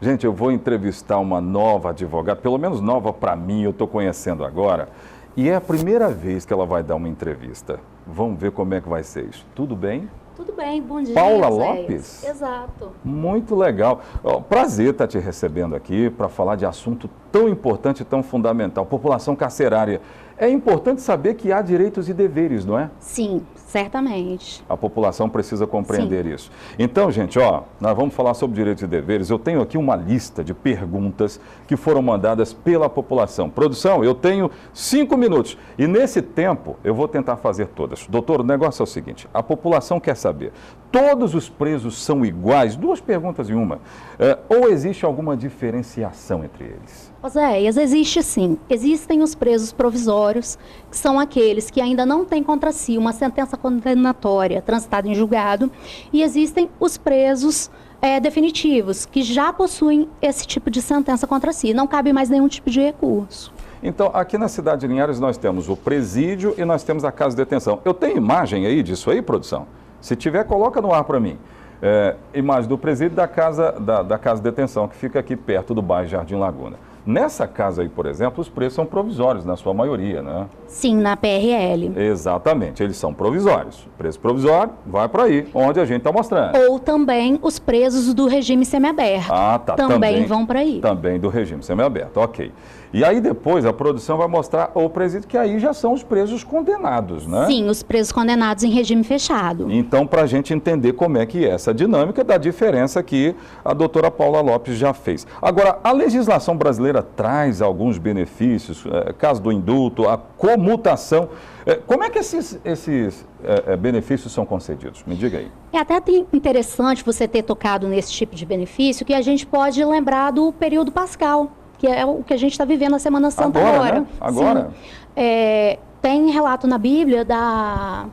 Gente, eu vou entrevistar uma nova advogada, pelo menos nova para mim, eu estou conhecendo agora. E é a primeira vez que ela vai dar uma entrevista. Vamos ver como é que vai ser isso. Tudo bem? Tudo bem, bom dia. Paula Zé. Lopes? Exato. Muito legal. Prazer estar te recebendo aqui para falar de assunto tão importante e tão fundamental. População carcerária. É importante saber que há direitos e deveres, não é? Sim, certamente. A população precisa compreender Sim. isso. Então, gente, nós vamos falar sobre direitos e deveres. Eu tenho aqui uma lista de perguntas que foram mandadas pela população. Produção, eu tenho 5 minutos e nesse tempo eu vou tentar fazer todas. Doutor, o negócio é o seguinte, a população quer saber, todos os presos são iguais? 2 perguntas em uma. Ou existe alguma diferenciação entre eles? Oséias, existe sim. Existem os presos provisórios, que são aqueles que ainda não têm contra si uma sentença condenatória transitada em julgado, e existem os presos definitivos, que já possuem esse tipo de sentença contra si. Não cabe mais nenhum tipo de recurso. Então, aqui na cidade de Linhares nós temos o presídio e nós temos a casa de detenção. Eu tenho imagem aí disso aí, produção? Se tiver, coloca no ar para mim. Imagem do presídio da casa de detenção, que fica aqui perto do bairro Jardim Laguna. Nessa casa aí, por exemplo, os preços são provisórios, na sua maioria, né? Sim, na PRL. Exatamente, eles são provisórios. O preço provisório vai para aí, onde a gente está mostrando. Ou também os presos do regime semiaberto. Ah, tá. Também vão para aí. Também do regime semiaberto, ok. E aí depois a produção vai mostrar o presídio, que aí já são os presos condenados, né? Sim, os presos condenados em regime fechado. Então, para a gente entender como é que é essa dinâmica da diferença que a doutora Paula Lopes já fez. Agora, a legislação brasileira traz alguns benefícios, caso do indulto, a comutação. Como é que esses benefícios são concedidos? Me diga aí. É até interessante você ter tocado nesse tipo de benefício, que a gente pode lembrar do período pascal, que é o que a gente está vivendo na Semana Santa agora. Né? Agora. Tem relato na Bíblia da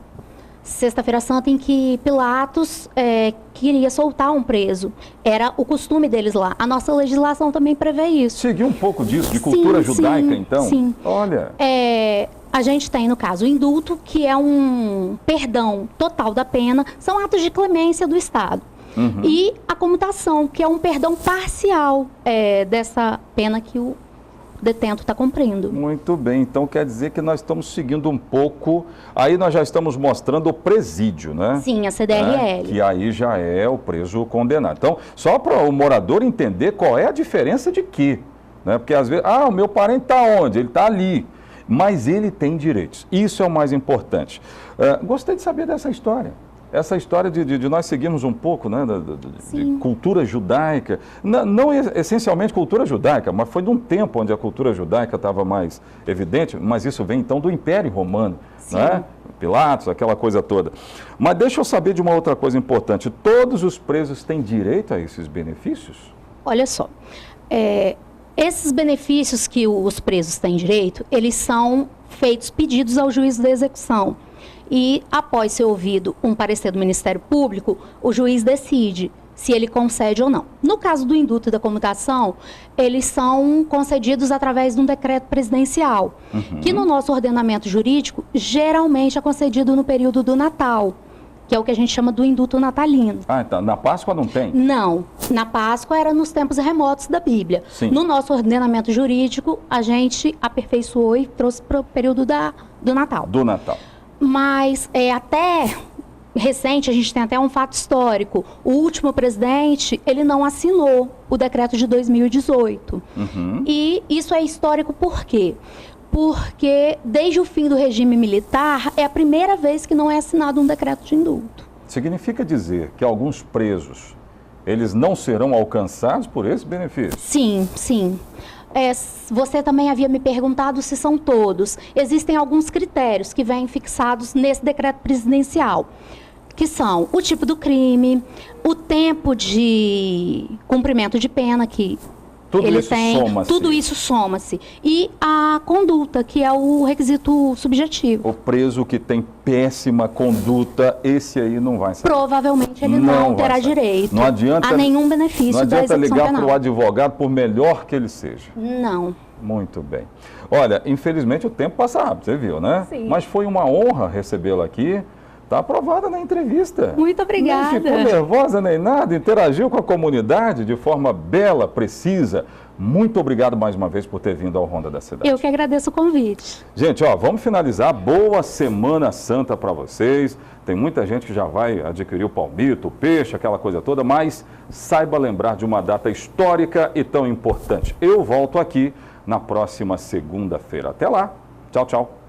Sexta-feira Santa em que Pilatos queria soltar um preso. Era o costume deles lá. A nossa legislação também prevê isso. Seguiu um pouco disso, de cultura judaica, então? Sim. Olha. A gente tem, no caso, o indulto, que é um perdão total da pena. São atos de clemência do Estado. Uhum. E a comutação, que é um perdão parcial dessa pena que o detento está cumprindo. Muito bem, então quer dizer que nós estamos seguindo um pouco, aí nós já estamos mostrando o presídio, né? Sim, a CDRL. Que aí já é o preso condenado. Então, só para o morador entender qual é a diferença de quê, né? Porque às vezes, o meu parente está onde? Ele está ali, mas ele tem direitos. Isso é o mais importante. Gostei de saber dessa história. Essa história de nós seguirmos um pouco, né, de cultura judaica, não essencialmente cultura judaica, mas foi de um tempo onde a cultura judaica estava mais evidente, mas isso vem então do Império Romano, né? Pilatos, aquela coisa toda. Mas deixa eu saber de uma outra coisa importante, todos os presos têm direito a esses benefícios? Olha só, esses benefícios que os presos têm direito, eles são pedidos ao juiz da execução. E, após ser ouvido um parecer do Ministério Público, o juiz decide se ele concede ou não. No caso do indulto e da comutação, eles são concedidos através de um decreto presidencial, que no nosso ordenamento jurídico, geralmente é concedido no período do Natal, que é o que a gente chama do indulto natalino. Então, na Páscoa não tem? Não, na Páscoa era nos tempos remotos da Bíblia. Sim. No nosso ordenamento jurídico, a gente aperfeiçoou e trouxe para o período do Natal. Do Natal. Mas até recente, a gente tem até um fato histórico. O último presidente, ele não assinou o decreto de 2018. E isso é histórico por quê? Porque desde o fim do regime militar, é a primeira vez que não é assinado um decreto de indulto. Significa dizer que alguns presos, eles não serão alcançados por esse benefício? Sim, sim. Você também havia me perguntado se são todos. Existem alguns critérios que vêm fixados nesse decreto presidencial, que são o tipo do crime, o tempo de cumprimento de pena que ele tem. Tudo isso soma-se. E a conduta, que é o requisito subjetivo. O preso que tem péssima conduta, esse aí não vai sair. Provavelmente ele não terá direito a nenhum benefício da execução penal. Não adianta ligar para o advogado, por melhor que ele seja. Não. Muito bem. Olha, infelizmente o tempo passa rápido, você viu, né? Sim. Mas foi uma honra recebê-la aqui. Está aprovada na entrevista. Muito obrigada. Nem ficou nervosa nem nada, interagiu com a comunidade de forma bela, precisa. Muito obrigado mais uma vez por ter vindo ao Ronda da Cidade. Eu que agradeço o convite. Gente, ó, vamos finalizar. Boa Semana Santa para vocês. Tem muita gente que já vai adquirir o palmito, o peixe, aquela coisa toda, mas saiba lembrar de uma data histórica e tão importante. Eu volto aqui na próxima segunda-feira. Até lá. Tchau, tchau.